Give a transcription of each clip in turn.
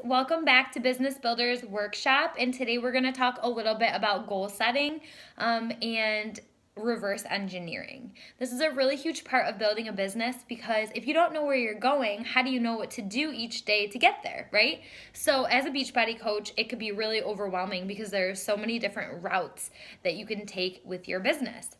welcome back to Business Builders Workshop, and today we're going to talk a little bit about goal setting and reverse engineering. This is a really huge part of building a business because if you don't know where you're going, how do you know what to do each day to get there, right? So as a Beachbody coach, it could be really overwhelming because there are so many different routes that you can take with your business.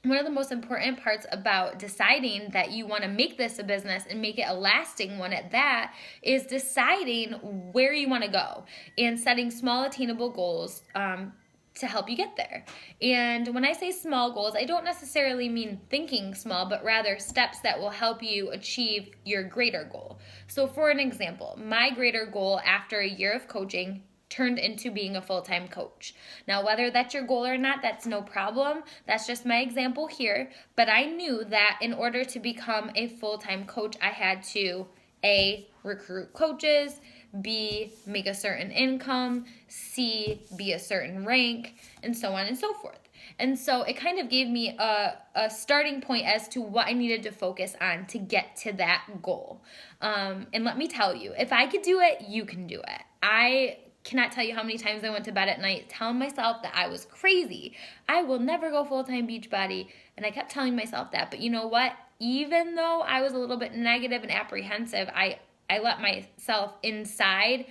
One of the most important parts about deciding that you want to make this a business and make it a lasting one at that is deciding where you want to go and setting small attainable goals to help you get there. And when I say small goals, I don't necessarily mean thinking small, but rather steps that will help you achieve your greater goal. So for an example, my greater goal after a year of coaching turned into being a full-time coach. Now, whether that's your goal or not, that's no problem. That's just my example here. But I knew that in order to become a full-time coach, I had to A, recruit coaches, B, make a certain income, C, be a certain rank, and so on and so forth. And so it kind of gave me a starting point as to what I needed to focus on to get to that goal. And let me tell you, if I could do it, you can do it. I cannot tell you how many times I went to bed at night telling myself that I was crazy. I will never go full-time Beachbody. And I kept telling myself that. But you know what? Even though I was a little bit negative and apprehensive, I let myself inside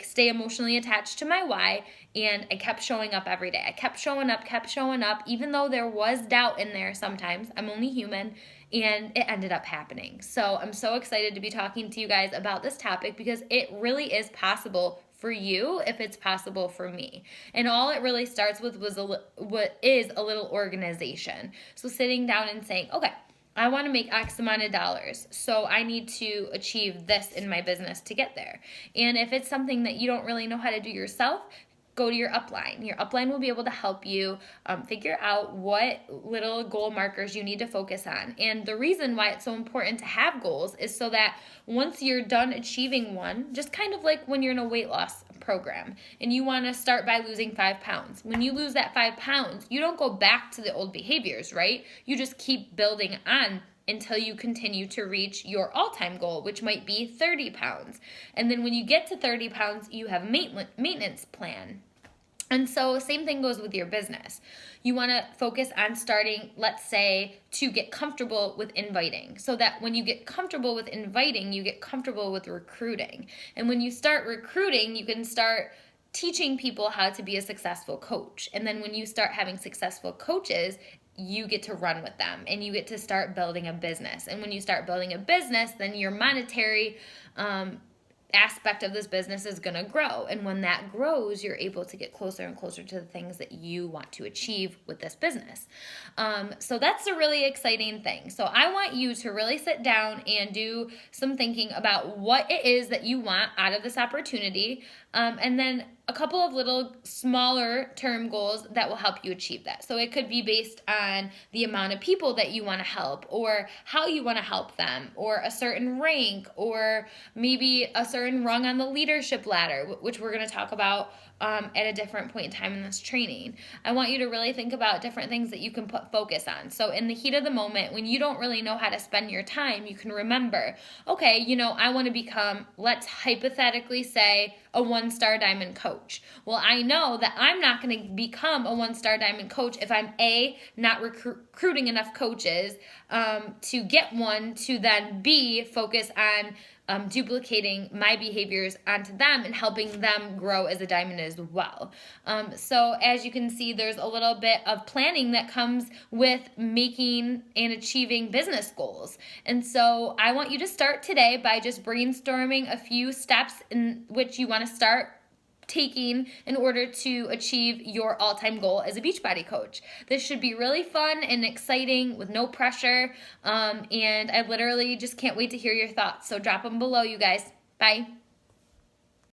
stay emotionally attached to my why, and I kept showing up every day. I kept showing up, even though there was doubt in there sometimes. I'm only human, and it ended up happening. So I'm so excited to be talking to you guys about this topic because it really is possible for you if it's possible for me. And all it really starts with was what is a little organization. So sitting down and saying, okay, I want to make X amount of dollars, so I need to achieve this in my business to get there. And if it's something that you don't really know how to do yourself, go to your upline. Your upline will be able to help you figure out what little goal markers you need to focus on. And the reason why it's so important to have goals is so that once you're done achieving one, just kind of like when you're in a weight loss program and you want to start by losing 5 pounds. When you lose that 5 pounds, you don't go back to the old behaviors, right? You just keep building on until you continue to reach your all-time goal, which might be 30 pounds. And then when you get to 30 pounds, you have a maintenance plan. And so same thing goes with your business. You want to focus on starting, let's say, to get comfortable with inviting, so that when you get comfortable with inviting, you get comfortable with recruiting. And when you start recruiting, you can start teaching people how to be a successful coach. And then when you start having successful coaches, you get to run with them and you get to start building a business. And when you start building a business, then your monetary aspect of this business is going to grow. And when that grows, you're able to get closer and closer to the things that you want to achieve with this business. So that's a really exciting thing. So I want you to really sit down and do some thinking about what it is that you want out of this opportunity. And then a couple of little smaller term goals that will help you achieve that. So it could be based on the amount of people that you want to help, or how you want to help them, or a certain rank, or maybe a certain rung on the leadership ladder, which we're going to talk about at a different point in time in this training. I want you to really think about different things that you can put focus on. So in the heat of the moment, when you don't really know how to spend your time, you can remember, okay, I want to become, let's hypothetically say, a 1-star diamond coach. Well, I know that I'm not going to become a 1-star diamond coach if I'm not recruiting enough coaches to get one, to then B, focus on duplicating my behaviors onto them and helping them grow as a diamond as well. So as you can see, there's a little bit of planning that comes with making and achieving business goals. And so I want you to start today by just brainstorming a few steps in which you want to start taking in order to achieve your all-time goal as a Beachbody coach. This should be really fun and exciting with no pressure, and I literally just can't wait to hear your thoughts. So drop them below, you guys. Bye.